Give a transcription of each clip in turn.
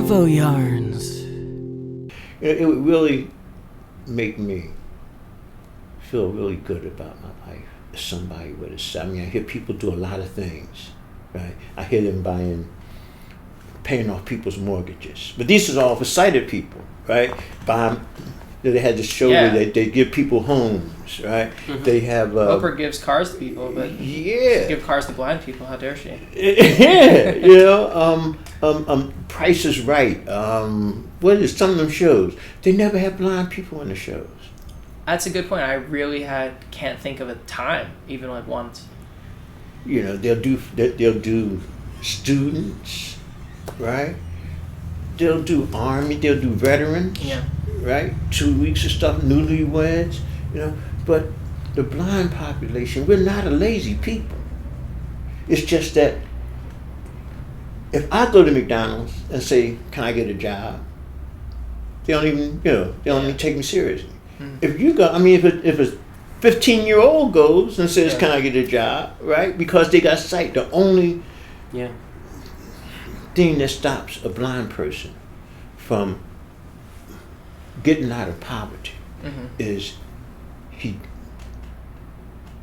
Arvoyarns. It would really make me feel really good about my life if somebody would have said, I mean, I hear people do a lot of things, right? I hear them paying off people's mortgages. But these are all for sighted people, right? They had this show where they give people homes, right? Mm-hmm. They have... Oprah gives cars to people, but yeah, give cars to blind people. How dare she? Yeah, Price is Right. What is some of them shows? They never have blind people on the shows. That's a good point. I really can't think of a time, even like once. They'll do students, right? They'll do Army. They'll do veterans. Yeah. Right? 2 weeks of stuff, newlyweds, but the blind population, we're not a lazy people. It's just that if I go to McDonald's and say, can I get a job? They don't even, they don't even take me seriously. Mm-hmm. If you go, if a 15-year-old goes and says, can I get a job, right? Because they got sight. The only thing that stops a blind person from getting out of poverty is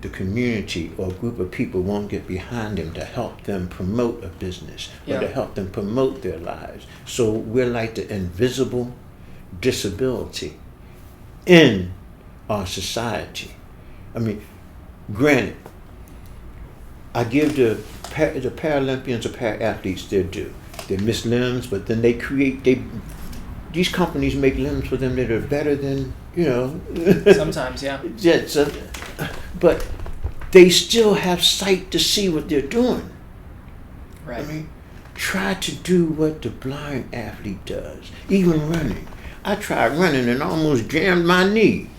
the community or group of people won't get behind them to help them promote a business or to help them promote their lives. So we're like the invisible disability in our society. Granted, I give the Paralympians or para-athletes their due. They miss limbs, but then these companies make limbs for them that are better than, Sometimes, yeah. But they still have sight to see what they're doing. Right. Try to do what the blind athlete does, even running. I tried running and almost jammed my knee.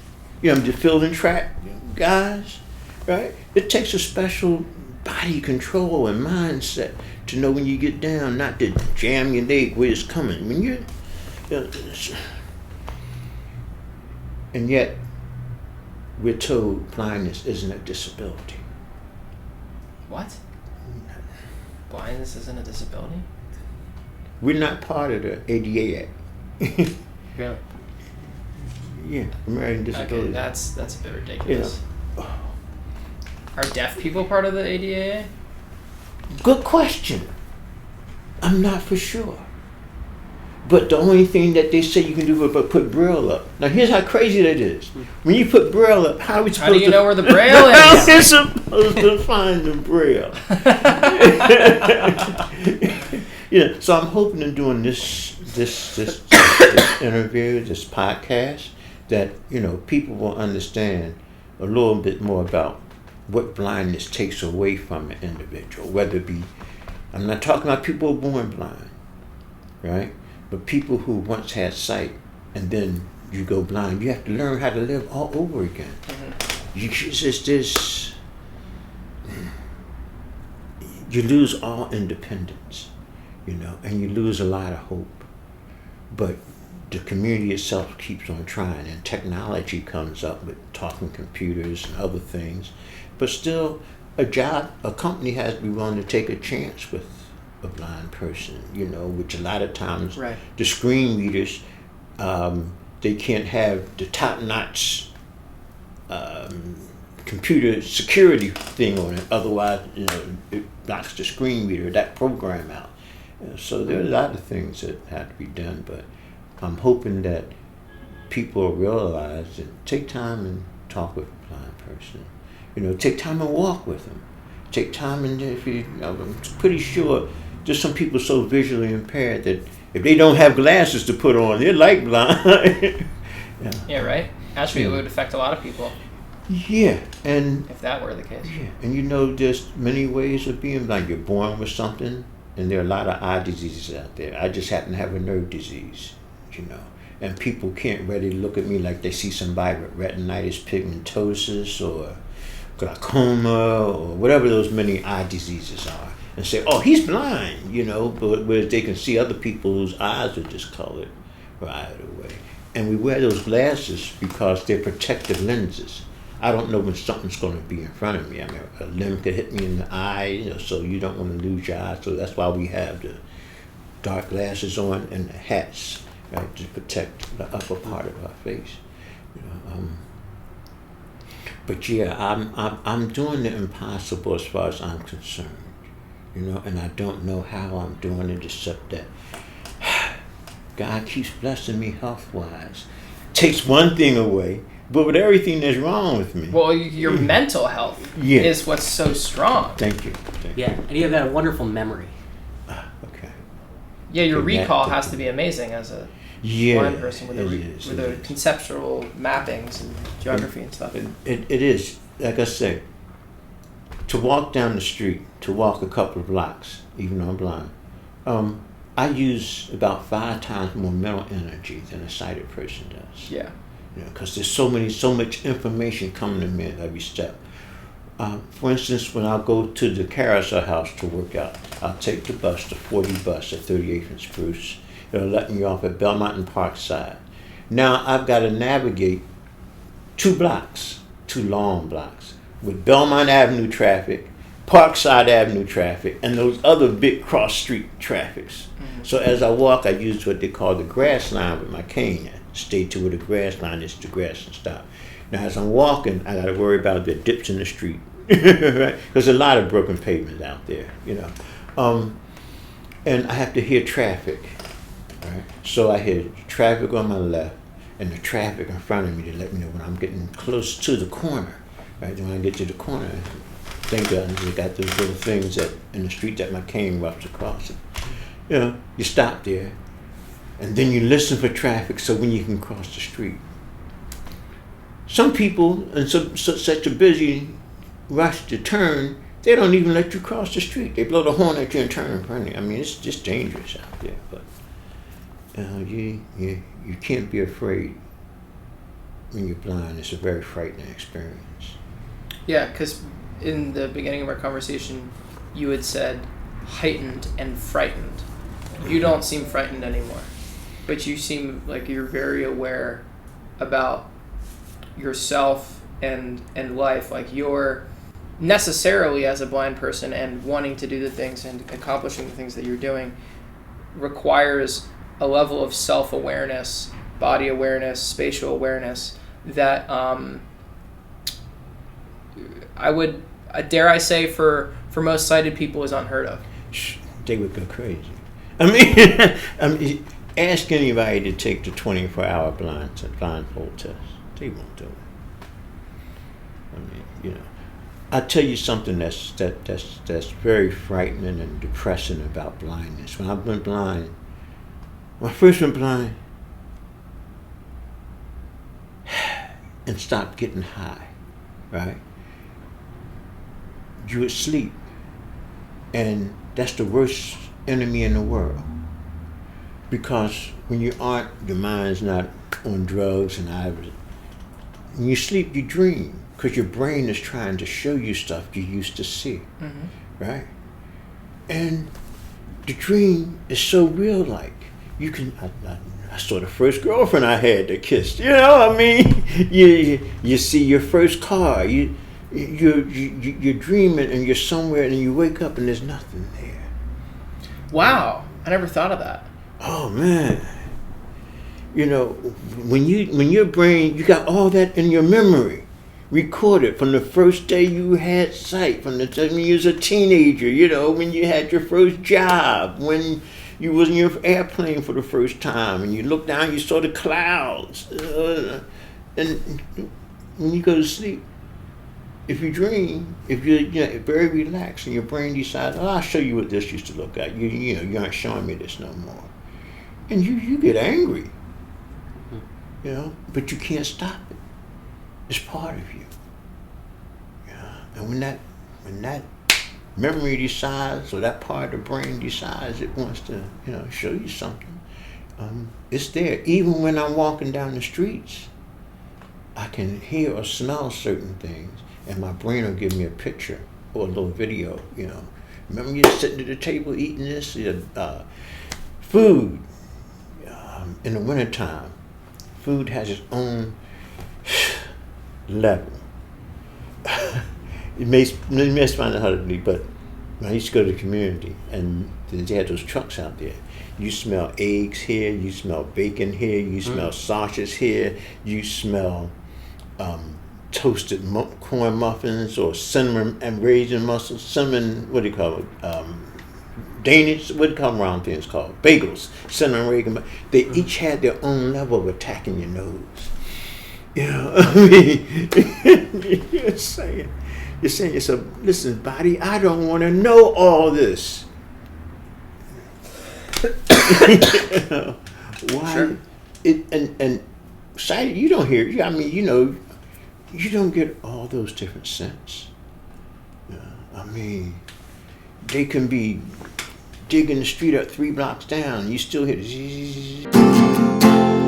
The field and track guys, right? It takes a special body control and mindset to know when you get down, not to jam your leg where it's coming. And yet, we're told blindness isn't a disability. What? Blindness isn't a disability? We're not part of the ADA Act. Really? Yeah, American Disability. Okay, that's a bit ridiculous. Are deaf people part of the ADA? Good question. I'm not for sure. But the only thing that they say you can do is put Braille up. Now here's how crazy that is. When you put Braille up, how are we supposed to... How do you know where the Braille is? How are we supposed to find the Braille? So I'm hoping in doing this interview, this podcast, that people will understand a little bit more about what blindness takes away from an individual. Whether it be, I'm not talking about people who are born blind, right? But people who once had sight and then you go blind, you have to learn how to live all over again. You lose all independence, and you lose a lot of hope. But the community itself keeps on trying, and technology comes up with talking computers and other things. But still, a company has to be willing to take a chance with a blind person, which a lot of times the screen readers, they can't have the top-notch computer security thing on it. Otherwise, it knocks the screen reader, that program out. So there are a lot of things that have to be done, but I'm hoping that people realize that take time and talk with a blind person. Take time and walk with them. Take time and I'm pretty sure there's some people so visually impaired that if they don't have glasses to put on, they're like blind. Yeah, right? Actually, it would affect a lot of people. Yeah, and if that were the case. Yeah, and there's many ways of being blind. You're born with something, and there are a lot of eye diseases out there. I just happen to have a nerve disease, and people can't readily look at me like they see somebody with retinitis pigmentosus or glaucoma or whatever those many eye diseases are, and say, oh, he's blind, but whereas they can see other people whose eyes are discolored right away. And we wear those glasses because they're protective lenses. I don't know when something's going to be in front of me. A limb could hit me in the eye, so you don't want to lose your eye. So that's why we have the dark glasses on and the hats, right, to protect the upper part of our face. You know, but yeah, I'm doing the impossible as far as I'm concerned. You know, and I don't know how I'm doing it except that God keeps blessing me health-wise. Takes one thing away, but with everything that's wrong with me. Well, your mental health is what's so strong. Thank you. Yeah, and you have that wonderful memory. Okay. Yeah, your recall has to be amazing as a blind person with the conceptual mappings and geography and stuff. It is. Like I say, to walk down the street, to walk a couple of blocks, even though I'm blind, I use about 5 times more mental energy than a sighted person does. Yeah. You know, because there's so much information coming to me at every step. For instance, when I go to the carousel house to work out, I'll take the bus, the 40 bus at 38th and Spruce. It'll let me off at Belmont and Parkside. Now I've got to navigate 2 blocks, 2 long blocks, with Belmont Avenue traffic, Parkside Avenue traffic, and those other big cross street traffics. Mm-hmm. So as I walk, I use what they call the grass line with my cane. I stay to where the grass line is, the grass and stop. Now as I'm walking, I got to worry about the dips in the street, right? Because a lot of broken pavement out there, you know. And I have to hear traffic, right? So I hear traffic on my left and the traffic in front of me to let me know when I'm getting close to the corner, right? When I get to the corner, thank God they got those little things that in the street that my cane roughs across it. You know, you stop there, and then you listen for traffic so when you can cross the street. Some people, in such a busy rush to turn, they don't even let you cross the street. They blow the horn at you and turn in front of you. I mean, it's just dangerous out there. But you can't be afraid when you're blind. It's a very frightening experience. Yeah, because in the beginning of our conversation, you had said heightened and frightened. You don't seem frightened anymore, but you seem like you're very aware about yourself and life. Like you're necessarily, as a blind person and wanting to do the things and accomplishing the things that you're doing, requires a level of self-awareness, body awareness, spatial awareness that I would, dare I say, for most sighted people is unheard of. They would go crazy. I mean, ask anybody to take the 24-hour blindfold test. They won't do it. I mean, you know, I'll tell you something that's very frightening and depressing about blindness. When I first went blind and stopped getting high, right? You would sleep, and that's the worst enemy in the world. Because when you aren't, your mind's not on drugs and when you sleep, you dream, because your brain is trying to show you stuff you used to see, right? And the dream is so real, like, you can, I saw the first girlfriend I had that kissed, you know, I mean, you see your first car, you're dreaming and you're somewhere and you wake up and there's nothing there. Wow, I never thought of that. Oh man, you know, when your brain, you got all that in your memory, recorded from the first day you had sight, from the time you was a teenager, you know, when you had your first job, when you was in your airplane for the first time, and you looked down, you saw the clouds, and when you go to sleep, if you dream, if you're very relaxed and your brain decides, oh, I'll show you what this used to look like. You know, you aren't showing me this no more. And you get angry, you know, but you can't stop it. It's part of you. Yeah. And when that memory decides, or that part of the brain decides it wants to, you know, show you something, it's there. Even when I'm walking down the streets, I can hear or smell certain things, and my brain will give me a picture or a little video, you know. Remember you're sitting at the table eating this? Food. In the wintertime, food has its own level. It may find it hard to believe, but When I used to go to the community, and they had those trucks out there. You smell eggs here, you smell bacon here, you smell sausages here, you smell toasted corn muffins or cinnamon and raisin muffins, cinnamon, what do you call it? Danish, what do you call round things called? Bagels, cinnamon raisin. They each had their own level of attacking your nose. You know, I mean, you're saying yourself, listen, body, I don't want to know all this. Why? Sure. And sight, you don't hear. I mean, you know, you don't get all those different scents. Yeah, I mean, they can be digging the street up 3 blocks down. You still hear the zzz.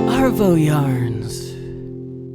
Arvoyarns.